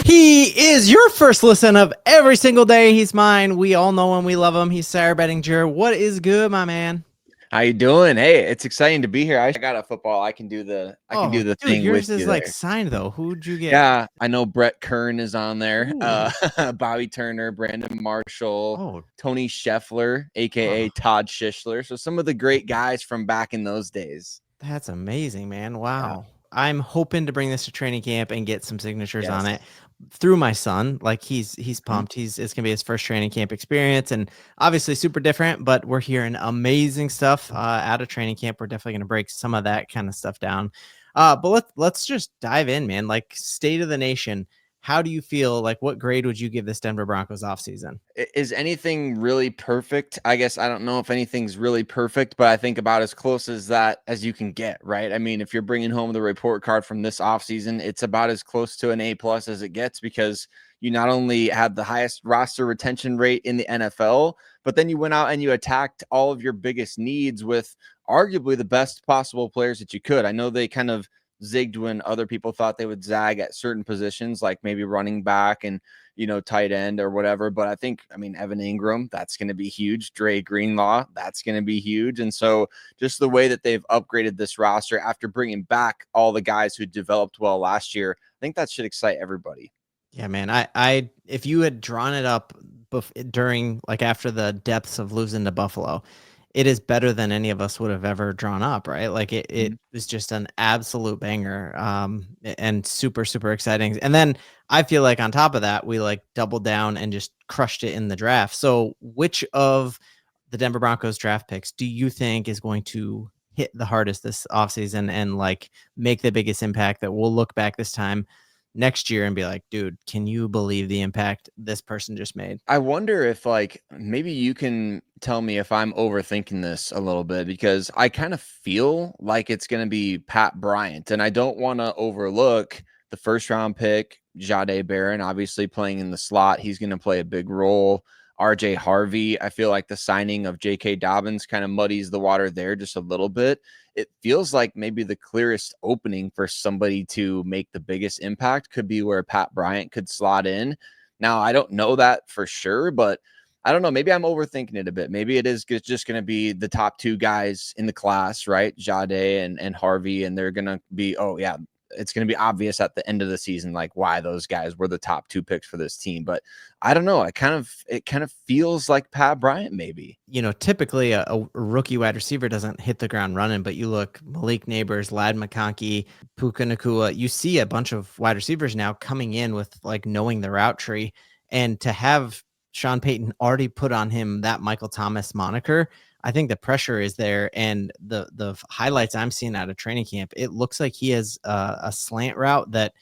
He is your first listen of every single day. He's mine. We all know him. We love him. He's Sayre Bettinger. What is good, my man? How you doing? Hey, it's exciting to be here. I got a football. I can do Oh, the dude, thing with yours is you like there. signed though. Who'd you get? Yeah, I know Brett Kern is on there. Ooh. Bobby Turner, Brandon Marshall, Oh, Tony Scheffler, aka oh, Todd Schishler. So some of the great guys from back in those days. that's amazing, man. Yeah. Wow. I'm hoping to bring this to training camp and get some signatures on Yes. it through my son. Like he's Mhm. pumped. It's gonna be his first training camp experience, and obviously super different. But we're hearing amazing stuff out of training camp. We're definitely gonna break some of that kind of stuff down. But let's just dive in, man. Like state of the nation. How do you feel? Like what grade would you give this Denver Broncos offseason? Is anything really perfect? I guess I don't know if anything's really perfect, but I think about as close as that as you can get, right? I mean, if you're bringing home the report card from this offseason, it's about as close to an A plus as it gets because you not only had the highest roster retention rate in the NFL, but then you went out and you attacked all of your biggest needs with arguably the best possible players that you could. I know they kind of zigged when other people thought they would zag at certain positions, like maybe running back and tight end or whatever. But I mean, Evan Ingram, that's going to be huge. Dre Greenlaw, that's going to be huge. And so just the way that they've upgraded this roster after bringing back all the guys who developed well last year, I think that should excite everybody. Yeah, man. If you had drawn it up during, like, after the depths of losing to Buffalo, it is better than any of us would have ever drawn up, right? Like it Mhm. was just an absolute banger, and super, super exciting. And then I feel like on top of that, we like doubled down and just crushed it in the draft. So which of the Denver Broncos draft picks do you think is going to hit the hardest this offseason and like make the biggest impact that we'll look back this time next year and be like, dude, can you believe the impact this person just made? I wonder if like maybe you can tell me if I'm overthinking this a little bit because I kind of feel like it's going to be Pat Bryant, and I don't want to overlook the first round pick, Jade Barron, obviously playing in the slot. He's going to play a big role. RJ Harvey, I feel like the signing of J.K. Dobbins kind of muddies the water there just a little bit. It feels like maybe the clearest opening for somebody to make the biggest impact could be where Pat Bryant could slot in. Now, I don't know that for sure, but I don't know. Maybe I'm overthinking it a bit. Maybe it is just going to be the top two guys in the class, right? Jade and Harvey, and they're going to be, oh, yeah, it's going to be obvious at the end of the season, like why those guys were the top two picks for this team. But I don't know. It kind of feels like Pat Bryant, maybe. Typically a rookie wide receiver doesn't hit the ground running, but you look Malik Neighbors, Lad McConkey, Puka Nakua, you see a bunch of wide receivers now coming in with like knowing the route tree, and to have Sean Payton already put on him that Michael Thomas moniker, I think the pressure is there. And the highlights I'm seeing out of training camp, it looks like he has a slant route that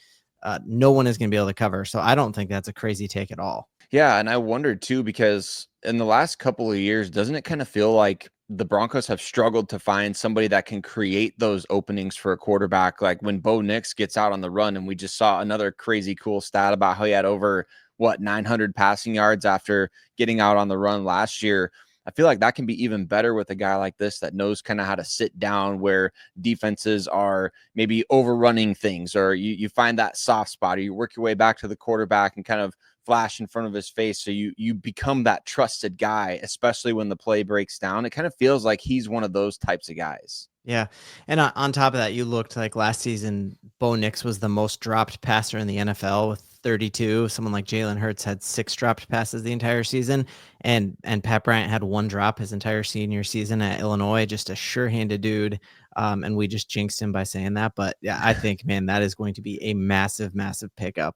no one is going to be able to cover. So I don't think that's a crazy take at all. Yeah, and I wondered too because in the last couple of years, doesn't it kind of feel like the Broncos have struggled to find somebody that can create those openings for a quarterback? Like when Bo Nix gets out on the run, and we just saw another crazy cool stat about how he had over 900 passing yards after getting out on the run last year. I feel like that can be even better with a guy like this that knows kind of how to sit down where defenses are maybe overrunning things, or you find that soft spot, or you work your way back to the quarterback and kind of flash in front of his face. So you become that trusted guy, especially when the play breaks down. It kind of feels like he's one of those types of guys. Yeah. And on top of that, you looked like last season, Bo Nix was the most dropped passer in the NFL with 32. Someone like Jalen Hurts had 6 dropped passes the entire season. And Pat Bryant had 1 drop his entire senior season at Illinois, just a sure-handed dude. And we just jinxed him by saying that. But yeah, I think, man, that is going to be a massive, massive pickup.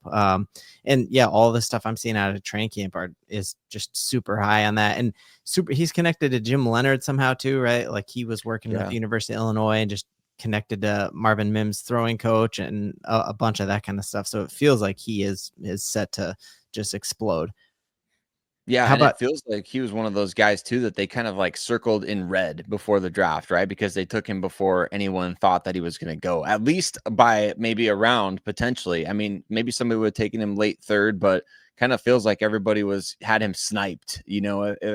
And yeah, all the stuff I'm seeing out of training camp is just super high on that. And he's connected to Jim Leonard somehow too, right? Like he was working with Yeah. the University of Illinois and just connected to Marvin Mims throwing coach and a bunch of that kind of stuff. So it feels like he is set to just explode. Yeah, How and about it feels like he was one of those guys too that they kind of like circled in red before the draft, right? Because they took him before anyone thought that he was going to go, at least by maybe a round potentially. I mean, maybe somebody would have taken him late third, but kind of feels like everybody had him sniped.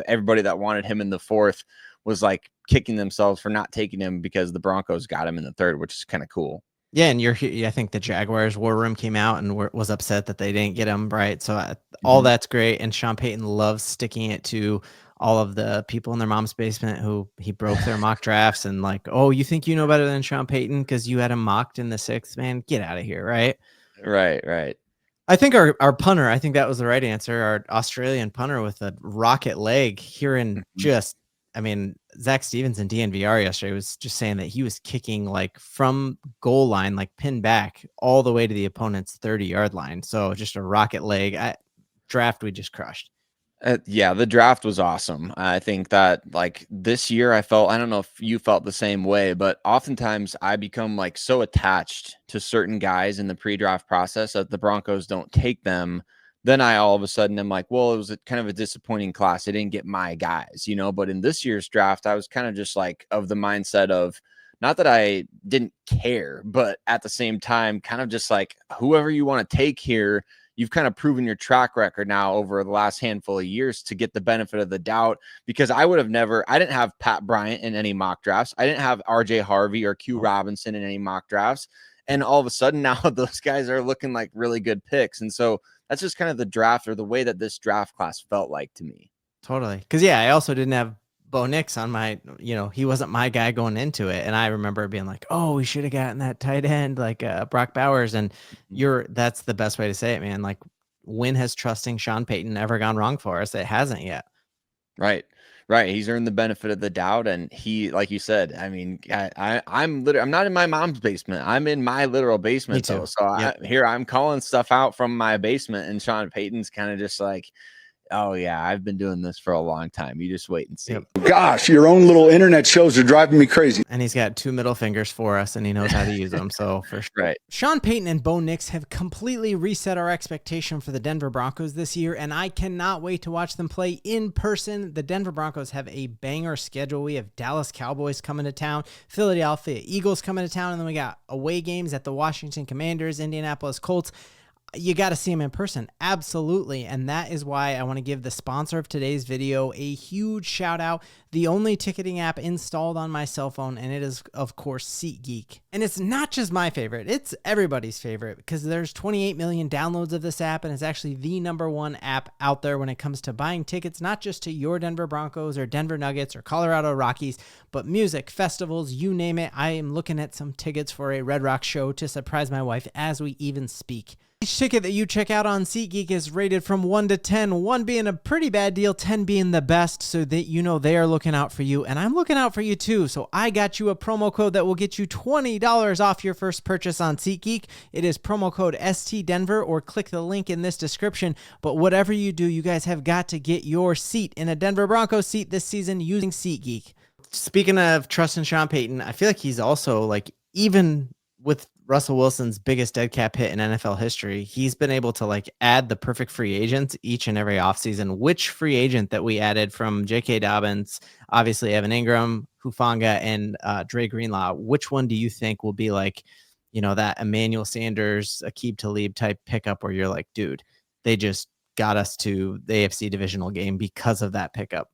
Everybody that wanted him in the fourth was like kicking themselves for not taking him because the Broncos got him in the third, which is kind of cool. Yeah, and I think the Jaguars war room came out and was upset that they didn't get him right. So all Mhm. that's great, and Sean Payton loves sticking it to all of the people in their mom's basement who he broke their mock drafts and like, oh, you think you know better than Sean Payton because you had him mocked in the sixth? Man, get out of here, right? Right, right. I think our punter, I think that was the right answer. Our Australian punter with a rocket leg here in Mhm. I mean, Zach Stevens in DNVR yesterday was just saying that he was kicking like from goal line, like pinned back all the way to the opponent's 30-yard line. So just a rocket leg. Draft we just crushed. Yeah, the draft was awesome. I think that like this year, I don't know if you felt the same way, but oftentimes I become like so attached to certain guys in the pre-draft process that the Broncos don't take them. Then I all of a sudden am like, well, it was kind of a disappointing class. I didn't get my guys, But in this year's draft, I was kind of just like of the mindset of not that I didn't care, but at the same time, kind of just like whoever you want to take here, you've kind of proven your track record now over the last handful of years to get the benefit of the doubt, because I didn't have Pat Bryant in any mock drafts. I didn't have RJ Harvey or Q Oh, Robinson in any mock drafts. And all of a sudden now those guys are looking like really good picks. And so that's just kind of the draft, or the way that this draft class felt like to me. totally. Because yeah, I also didn't have Bo Nix on my, he wasn't my guy going into it. And I remember being like, oh, we should have gotten that tight end like Brock Bowers. And Mhm. that's the best way to say it, man. Like, when has trusting Sean Payton ever gone wrong for us? It hasn't yet. Right. Right. He's earned the benefit of the doubt. And he, like you said, I mean, I'm literally, I'm not in my mom's basement. I'm in my literal Me basement though. too. So Yep. I'm calling stuff out from my basement, and Sean Payton's kind of just like, oh yeah, I've been doing this for a long time. You just wait and Yep. see. Gosh, your own little internet shows are driving me crazy. And he's got two middle fingers for us, and he knows how to use them. So for sure. Right. Sean Payton and Bo Nix have completely reset our expectation for the Denver Broncos this year, and I cannot wait to watch them play in person. The Denver Broncos have a banger schedule. We have Dallas Cowboys coming to town, Philadelphia Eagles coming to town, and then we got away games at the Washington Commanders, Indianapolis Colts. You got to see him in person. Absolutely. And that is why I want to give the sponsor of today's video a huge shout out. The only ticketing app installed on my cell phone, and it is, of course, SeatGeek. And it's not just my favorite. It's everybody's favorite, because there's 28 million downloads of this app, and it's actually the #1 app out there when it comes to buying tickets, not just to your Denver Broncos or Denver Nuggets or Colorado Rockies, but music, festivals, you name it. I am looking at some tickets for a Red Rock show to surprise my wife as we even speak. Each ticket that you check out on SeatGeek is rated from 1 to 10, 1 being a pretty bad deal, 10 being the best, so that they are looking out for you, and I'm looking out for you too. So I got you a promo code that will get you $20 off your first purchase on SeatGeek. It is promo code STDenver, or click the link in this description. But whatever you do, you guys have got to get your seat in a Denver Broncos seat this season using SeatGeek. Speaking of trusting Sean Payton, I feel like he's also like, even with Russell Wilson's biggest dead cap hit in NFL history, he's been able to like add the perfect free agents each and every offseason. Which free agent that we added from J.K. Dobbins, obviously Evan Ingram, Hufanga, and Dre Greenlaw, which one do you think will be like, that Emmanuel Sanders, Aqib Talib type pickup where you're like, dude, they just got us to the AFC divisional game because of that pickup?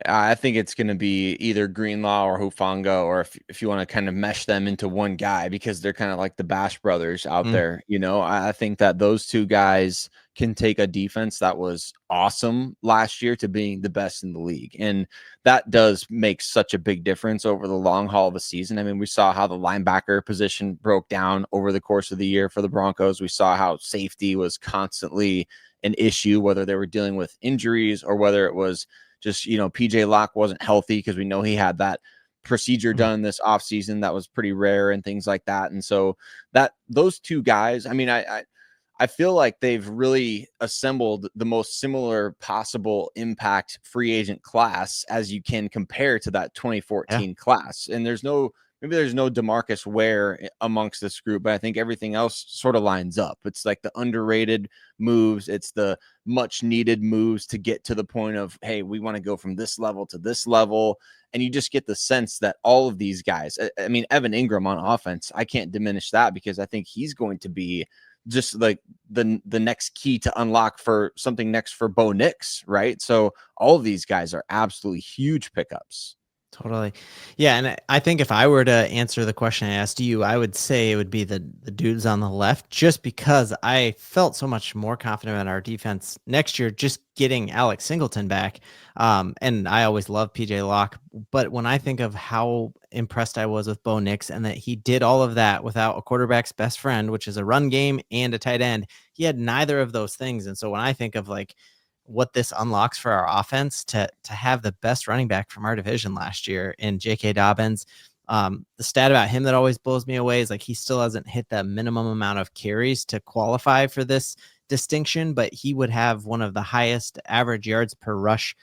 I think it's going to be either Greenlaw or Hufanga, or if you want to kind of mesh them into one guy, because they're kind of like the Bash brothers out Mm. there. I think that those two guys can take a defense that was awesome last year to being the best in the league. And that does make such a big difference over the long haul of a season. I mean, we saw how the linebacker position broke down over the course of the year for the Broncos. We saw how safety was constantly an issue, whether they were dealing with injuries or whether it was just, PJ Locke wasn't healthy, because we know he had that procedure Mm. done this offseason that was pretty rare and things like that. And so those two guys, I mean, I feel like they've really assembled the most similar possible impact free agent class as you can compare to that Yeah. 2014 class. And maybe there's no DeMarcus Ware amongst this group, but I think everything else sort of lines up. It's like the underrated moves. It's the much needed moves to get to the point of, hey, we want to go from this level to this level. And you just get the sense that all of these guys, I mean, Evan Ingram on offense, I can't diminish that, because I think he's going to be just like the next key to unlock for something next for Bo Nix, right? So all of these guys are absolutely huge pickups. Totally. Yeah, and I think if I were to answer the question I asked you, I would say it would be the dudes on the left, just because I felt so much more confident in our defense next year, just getting Alex Singleton back. And I always loved PJ Locke, but when I think of how impressed I was with Bo Nix and that he did all of that without a quarterback's best friend, which is a run game and a tight end, he had neither of those things. And so when I think of like what this unlocks for our offense to have the best running back from our division last year in J.K. Dobbins. The stat about him that always blows me away is like he still hasn't hit the minimum amount of carries to qualify for this distinction, but he would have one of the highest average yards per rush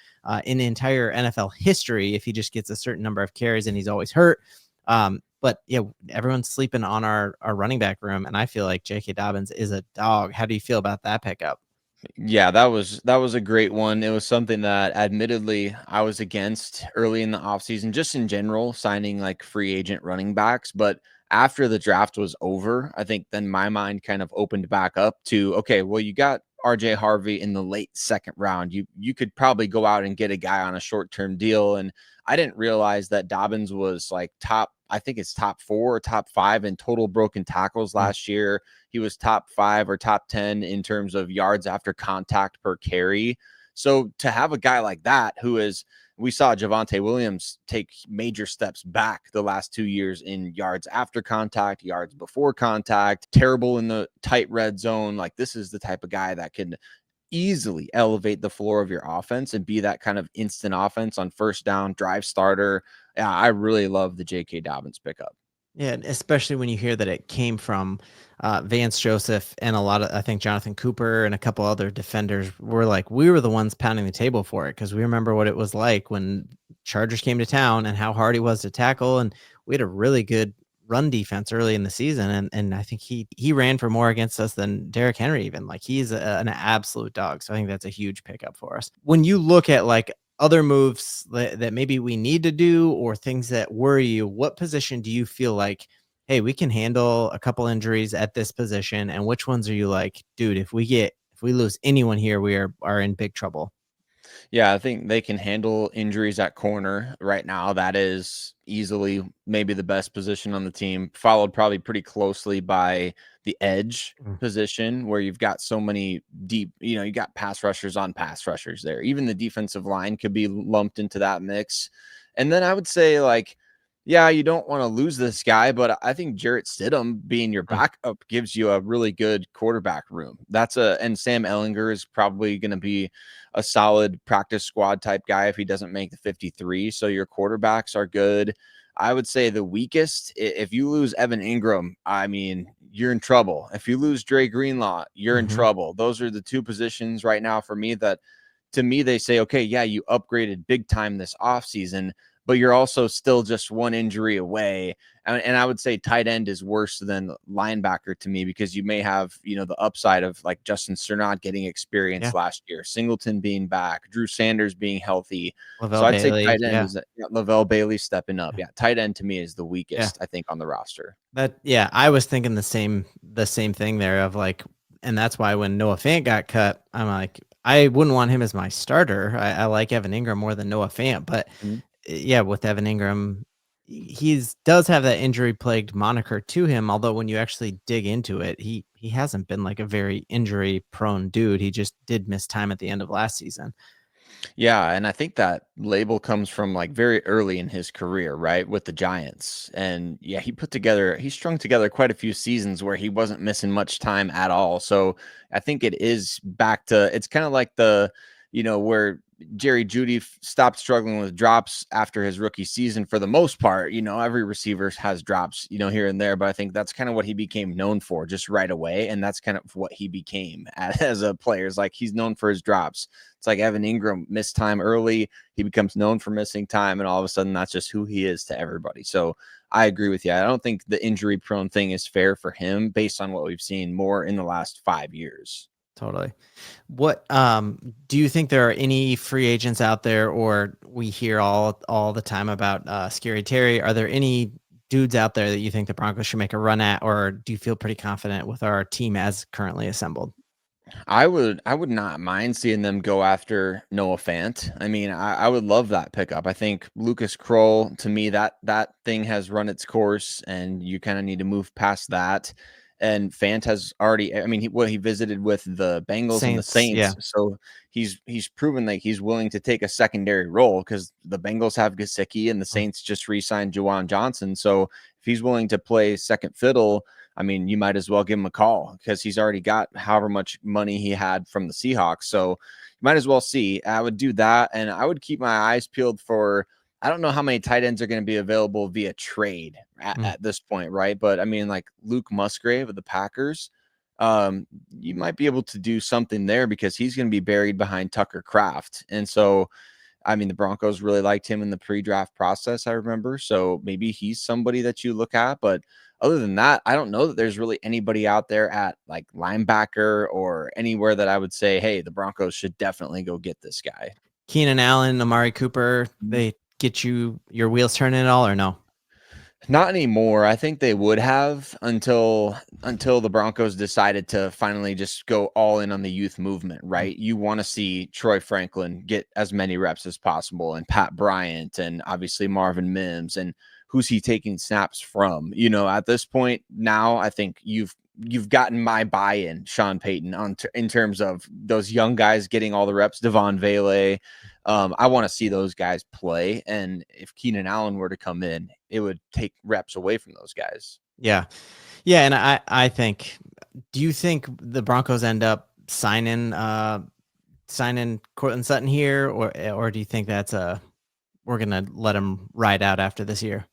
in the entire NFL history if he just gets a certain number of carries, and he's always hurt. But yeah, everyone's sleeping on our running back room, and I feel like J.K. Dobbins is a dog. How do you feel about that pickup? Yeah, that was a great one. It was something that admittedly I was against early in the offseason, just in general, signing like free agent running backs. But after the draft was over, I think then my mind kind of opened back up to, okay, well, you got RJ Harvey in the late second round. You could probably go out and get a guy on a short-term deal. And I didn't realize that Dobbins was like I think it's top 4 or top 5 in total broken tackles last year. He was top 5 or top 10 in terms of yards after contact per carry. So to have a guy like that, we saw Javonte Williams take major steps back the last 2 years in yards after contact, yards before contact, terrible in the tight red zone. Like, this is the type of guy that can easily elevate the floor of your offense and be that kind of instant offense on first down, drive starter. Yeah, I really love the J.K. Dobbins pickup. Yeah, and especially when you hear that it came from Vance Joseph and a lot of, I think Jonathan Cooper and a couple other defenders were like, we were the ones pounding the table for it because we remember what it was like when Chargers came to town and how hard he was to tackle. And we had a really good run defense early in the season. And I think he ran for more against us than Derrick Henry even. Like he's an absolute dog. So I think that's a huge pickup for us. When you look at like other moves that maybe we need to do or things that worry you, what position do you feel like, hey, we can handle a couple injuries at this position? And which ones are you like, dude, if we lose anyone here, we are in big trouble? Yeah, I think they can handle injuries at corner right now. That is easily maybe the best position on the team, followed probably pretty closely by the edge Mm. position, where you've got so many deep, you got pass rushers on pass rushers there. Even the defensive line could be lumped into that mix. And then I would say, like, yeah, you don't want to lose this guy, but I think Jarrett Stidham being your Mm. backup gives you a really good quarterback room. And Sam Ellinger is probably going to be a solid practice squad type guy if he doesn't make the 53. So your quarterbacks are good. I would say the weakest, if you lose Evan Ingram, I mean, you're in trouble. If you lose Dre Greenlaw, you're in Mhm. trouble. Those are the two positions right now for me that, to me, they say, okay, yeah, you upgraded big time this offseason, but you're also still just one injury away. And I would say tight end is worse than linebacker to me, because you may have, the upside of like Justin Cernot getting experience Yeah. last year, Singleton being back, Drew Sanders being healthy. So Lavelle I'd say Bailey. tight end Yeah. is Lavelle Bailey stepping up. Yeah. Yeah, tight end to me is the Yeah. weakest, I think, on the roster. Yeah, I was thinking the same thing there of like, and that's why when Noah Fant got cut, I'm like, I wouldn't want him as my starter. I like Evan Ingram more than Noah Fant, but Mhm. yeah, with Evan Ingram, he's does have that injury plagued moniker to him. Although when you actually dig into it, he hasn't been like a very injury prone dude. He just did miss time at the end of last season. Yeah, and I think that label comes from like very early in his career, right? With the Giants. And yeah, he strung together quite a few seasons where he wasn't missing much time at all. So I think it's kind of like where Jerry Jeudy stopped struggling with drops after his rookie season for the most part. Every receiver has drops, here and there, but I think that's kind of what he became known for just right away. And that's kind of what he became as a player. Is like he's known for his drops. It's like Evan Ingram missed time early. He becomes known for missing time, and all of a sudden that's just who he is to everybody. So I agree with you. I don't think the injury prone thing is fair for him based on what we've seen more in the last 5 years. Totally. What do you think there are any free agents out there, or we hear all the time about Scary Terry? Are there any dudes out there that you think the Broncos should make a run at, or do you feel pretty confident with our team as currently assembled? I would not mind seeing them go after Noah Fant. I mean, I would love that pickup. I think Lucas Kroll, to me, that thing has run its course, and you kind of need to move past that. And Fant has already, I mean, he visited with the Bengals and the Saints, yeah. Saints, so he's proven that he's willing to take a secondary role because the Bengals have Gesicki and the Saints just re-signed Juwan Johnson. So if he's willing to play second fiddle, I mean, you might as well give him a call because he's already got however much money he had from the Seahawks. So you might as well see. I would do that. And I would keep my eyes peeled for, I don't know how many tight ends are going to be available via trade at this point, right? But I mean, like Luke Musgrave of the Packers, you might be able to do something there because he's going to be buried behind Tucker Kraft. And so, I mean, the Broncos really liked him in the pre-draft process, I remember. So maybe he's somebody that you look at. But other than that, I don't know that there's really anybody out there at like linebacker or anywhere that I would say, hey, the Broncos should definitely go get this guy. Keenan Allen, Amari Cooper, they get you your wheels turning at all or no? Not anymore. I think they would have until the Broncos decided to finally just go all in on the youth movement, right? You want to see Troy Franklin get as many reps as possible, and Pat Bryant, and obviously Marvin Mims, and who's he taking snaps from? You know, at this point now, I think you've gotten my buy-in, Sean Payton, in terms of those young guys getting all the reps. Devon Vele, I want to see those guys play, and if Keenan Allen were to come in, it would take reps away from those guys. Yeah. Yeah, and I think, do you think the Broncos end up signing Cortland Sutton here, or do you think that's we're gonna let him ride out after this year?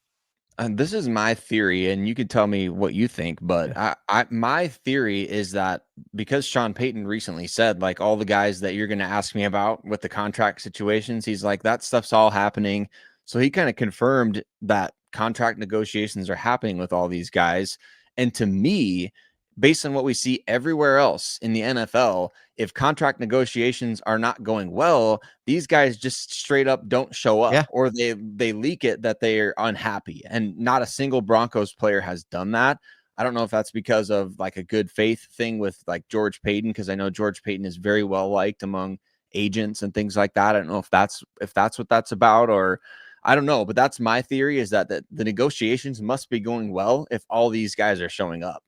And this is my theory, and you could tell me what you think, but Yeah. my theory is that because Sean Payton recently said, like, all the guys that you're going to ask me about with the contract situations, he's like, that stuff's all happening. So he kind of confirmed that contract negotiations are happening with all these guys. And to me, based on what we see everywhere else in the NFL, if contract negotiations are not going well, these guys just straight up don't show up, Yeah. or they leak it that they are unhappy. And not a single Broncos player has done that. I don't know if that's because of like a good faith thing with like George Payton, because I know George Payton is very well liked among agents and things like that. I don't know if that's what that's about, or I don't know, but that's my theory, is that the negotiations must be going well if all these guys are showing up.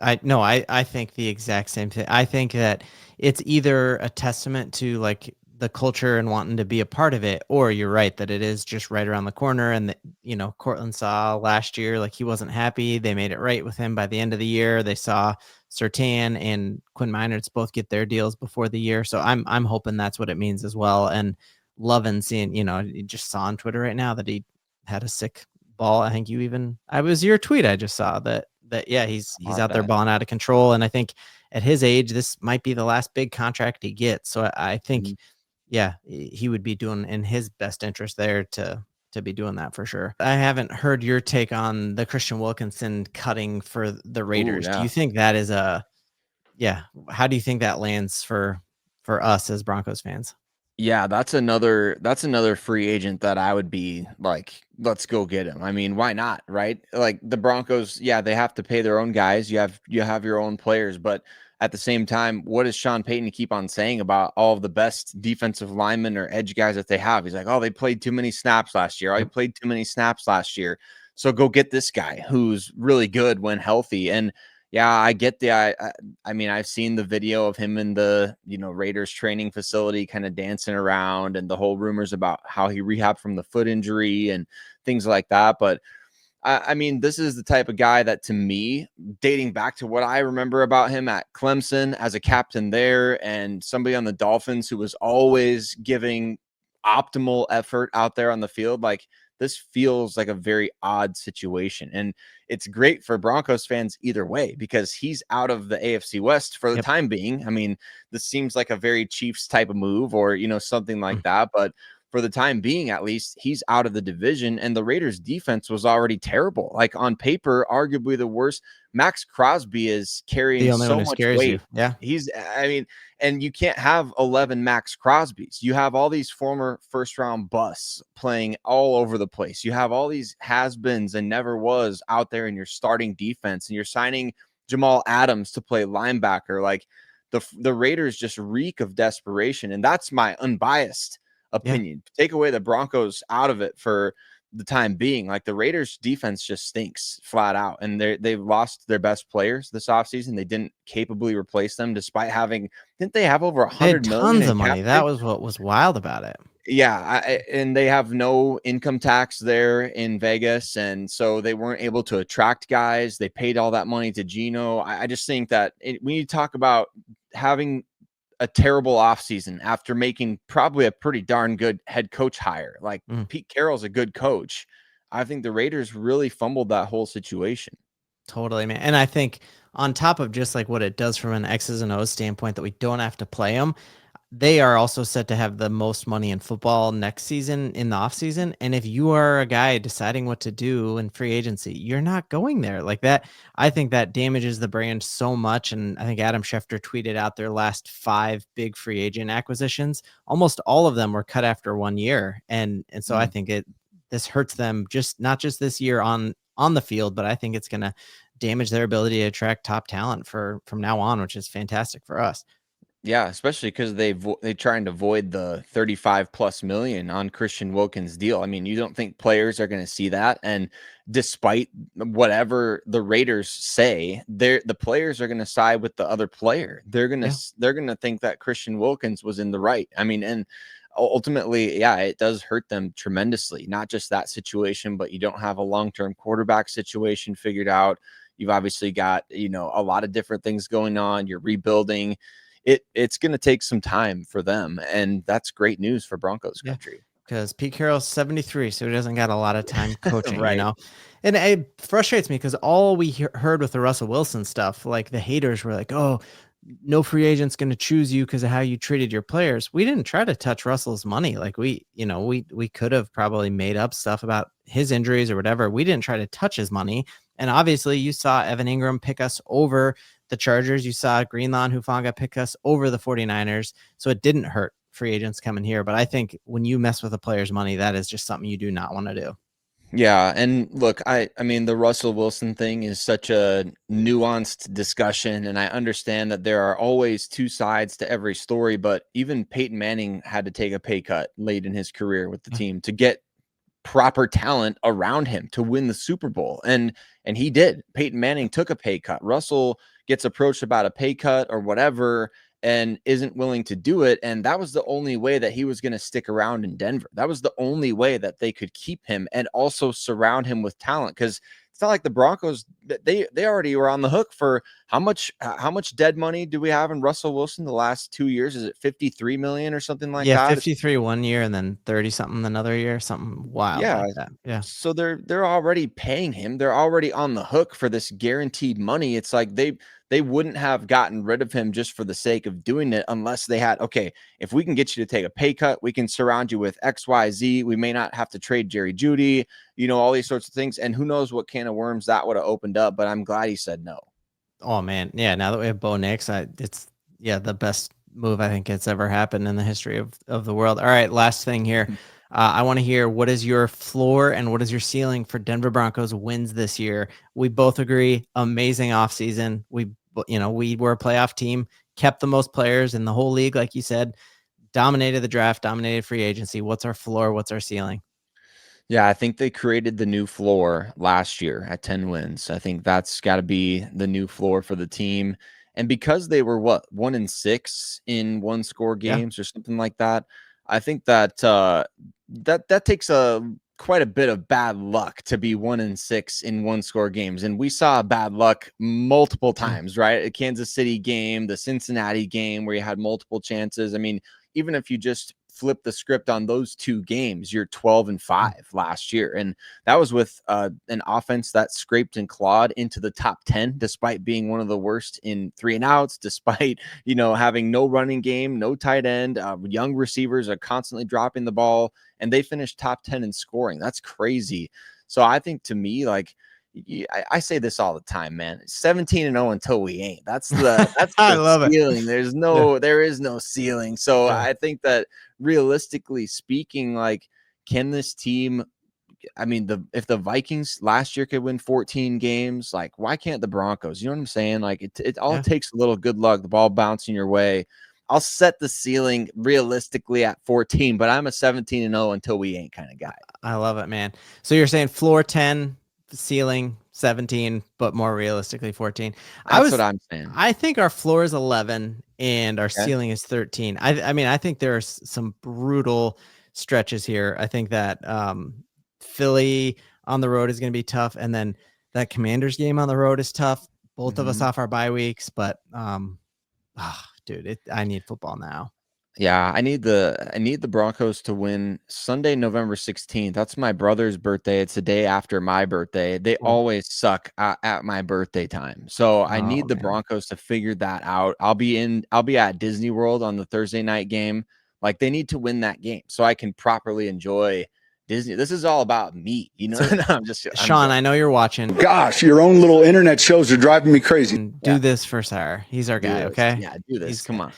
I think the exact same thing. I think that it's either a testament to like the culture and wanting to be a part of it, or you're right that it is just right around the corner. And Cortland saw last year, like he wasn't happy. They made it right with him by the end of the year. They saw Surtain and Quinn Meinerz both get their deals before the year. So I'm hoping that's what it means as well. And loving seeing, you just saw on Twitter right now that he had a sick ball. I think I was your tweet. I just saw that yeah, he's out there balling out of control. And I think at his age, this might be the last big contract he gets. So I think, yeah, he would be doing in his best interest there to be doing that for sure. I haven't heard your take on the Christian Wilkinson cutting for the Raiders. Ooh, yeah. Do you think that is how do you think that lands for us as Broncos fans? Yeah, that's another free agent that I would be like, let's go get him. I mean, why not, right? Like the Broncos, yeah, they have to pay their own guys. You have your own players, but at the same time, what does Sean Payton keep on saying about all of the best defensive linemen or edge guys that they have? He's like, oh, they played too many snaps last year. Oh, he played too many snaps last year. So go get this guy who's really good when healthy. And yeah, I get I mean, I've seen the video of him in the, Raiders training facility kind of dancing around, and the whole rumors about how he rehabbed from the foot injury and things like that. But I mean, this is the type of guy that, to me, dating back to what I remember about him at Clemson as a captain there, and somebody on the Dolphins who was always giving optimal effort out there on the field, like this feels like a very odd situation. And it's great for Broncos fans either way, because he's out of the AFC West for the time being. I mean, this seems like a very Chiefs type of move, or, something like that. But for the time being, at least, he's out of the division, and the Raiders defense was already terrible. Like on paper, arguably the worst. Max Crosby is carrying so much weight. Yeah. I mean, and you can't have 11 Max Crosbys. You have all these former first round busts playing all over the place. You have all these has-beens and never was out there in your starting defense, and you're signing Jamal Adams to play linebacker. Like, the Raiders just reek of desperation, and that's my unbiased opinion. Take away the Broncos out of it for the time being. Like, the Raiders defense just stinks flat out, and they've lost their best players this offseason. They didn't capably replace them despite having, didn't they have over They had $100 million tons in of cap money. space? That was what was wild about it. Yeah, and they have no income tax there in Vegas, and so they weren't able to attract guys. They paid all that money to Geno. I just think that when you talk about having a terrible offseason after making probably a pretty darn good head coach hire, like Pete Carroll's a good coach, I think the Raiders really fumbled that whole situation. Totally, man. And I think on top of just like what it does from an X's and O's standpoint that we don't have to play them, they are also set to have the most money in football next season in the offseason. And if you are a guy deciding what to do in free agency, you're not going there like that. I think that damages the brand so much. And I think Adam Schefter tweeted out their last 5 big free agent acquisitions. Almost all of them were cut after 1 year. And so I think this hurts them, just not just this year on the field, but I think it's going to damage their ability to attract top talent from now on, which is fantastic for us. Yeah, especially because they trying to void the 35+ million on Christian Wilkins' deal. I mean, you don't think players are going to see that? And despite whatever the Raiders say, the players are going to side with the other player. They're gonna think that Christian Wilkins was in the right. I mean, and ultimately, yeah, it does hurt them tremendously. Not just that situation, but you don't have a long-term quarterback situation figured out. You've obviously got, a lot of different things going on. You're rebuilding. It's going to take some time for them, and that's great news for Broncos country. Because Pete Carroll's 73, so he doesn't got a lot of time coaching, Right. And it frustrates me because all we heard with the Russell Wilson stuff, like the haters were like, "Oh, no free agent's going to choose you because of how you treated your players." We didn't try to touch Russell's money. Like we could have probably made up stuff about his injuries or whatever. We didn't try to touch his money. And obviously, you saw Evan Ingram pick us over the Chargers. You saw Greenlaw and Hufanga pick us over the 49ers. So it didn't hurt free agents coming here. But I think when you mess with a player's money, that is just something you do not want to do. Yeah, and look, I mean, the Russell Wilson thing is such a nuanced discussion, and I understand that there are always two sides to every story, but even Peyton Manning had to take a pay cut late in his career with the team to get proper talent around him to win the Super Bowl. And he did. Peyton Manning took a pay cut. Russell gets approached about a pay cut or whatever and isn't willing to do it. And that was the only way that he was going to stick around in Denver. That was the only way that they could keep him and also surround him with talent. Because it's not like the Broncos, they already were on the hook for how much dead money do we have in Russell Wilson the last 2 years? Is it 53 million or something like that? Yeah, 53 1 year and then 30 something another year, something wild like that. Yeah. So they're already paying him. They're already on the hook for this guaranteed money. It's like they wouldn't have gotten rid of him just for the sake of doing it unless they had, okay, if we can get you to take a pay cut, we can surround you with XYZ. We may not have to trade Jerry Jeudy, all these sorts of things. And who knows what can of worms that would have opened up, but I'm glad he said no. Oh man. Yeah. Now that we have Bo Nix, it's the best move I think it's ever happened in the history of the world. All right. Last thing here. I want to hear, what is your floor and what is your ceiling for Denver Broncos wins this year? We both agree, amazing offseason. We were a playoff team, kept the most players in the whole league, like you said, dominated the draft, dominated free agency. What's our floor? What's our ceiling? Yeah, I think they created the new floor last year at 10 wins. I think that's got to be the new floor for the team. And because they were 1-6 in one score games or something like that, I think that that takes quite a bit of bad luck to be 1-6 in one score games. And we saw bad luck multiple times, right? A Kansas City game, the Cincinnati game where you had multiple chances. I mean, even if you just flip the script on those two games, you're 12-5 last year. And that was with an offense that scraped and clawed into the top 10, despite being one of the worst in 3 and outs, despite, having no running game, no tight end, young receivers are constantly dropping the ball, and they finished top 10 in scoring. That's crazy. So I think, to me, like, I say this all the time, man. 17-0 until we ain't. That's the I love ceiling. it. There is no ceiling. So I think that realistically speaking, like, can this team I mean, if the Vikings last year could win 14 games, like why can't the Broncos? You know what I'm saying? Like it all Yeah. takes a little good luck, the ball bouncing your way. I'll set the ceiling realistically at 14, but I'm a 17-0 until we ain't kind of guy. I love it, man. So you're saying floor 10, ceiling 17, but more realistically 14. That's what I'm saying. I think our floor is 11 and our Okay. ceiling is 13. I mean, I think there's some brutal stretches here. I think that Philly on the road is going to be tough, and then that Commanders game on the road is tough. Both of us off our bye weeks, but dude, I need football now. Yeah, I need the Broncos to win Sunday, November 16th. That's my brother's birthday. It's the day after my birthday. They always suck at my birthday time. So I need the Broncos to figure that out. I'll be at Disney World on the Thursday night game. Like they need to win that game so I can properly enjoy Disney. This is all about me, you know. No, Sean, I know you're watching. Gosh, your own little internet shows are driving me crazy. Do this for Sayre. He's our guy, okay? Yeah, do this. Come on.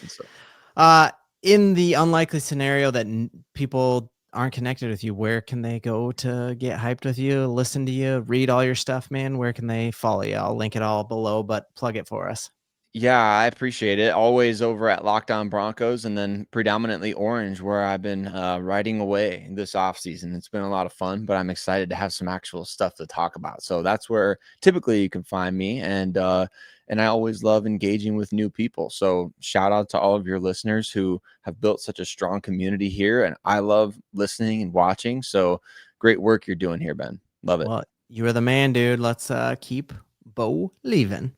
In the unlikely scenario that people aren't connected with you, where can they go to get hyped with you, listen to you, read all your stuff, man? Where can they follow you? I'll link it all below, but plug it for us. Yeah, I appreciate it. Always over at Locked On Broncos, and then predominantly Orange, where I've been riding away this offseason. It's been a lot of fun, but I'm excited to have some actual stuff to talk about. So that's where typically you can find me, and I always love engaging with new people. So shout out to all of your listeners who have built such a strong community here, and I love listening and watching. So great work you're doing here, Ben. Love it. Well, you're the man, dude. Let's keep Bo-LIEVing.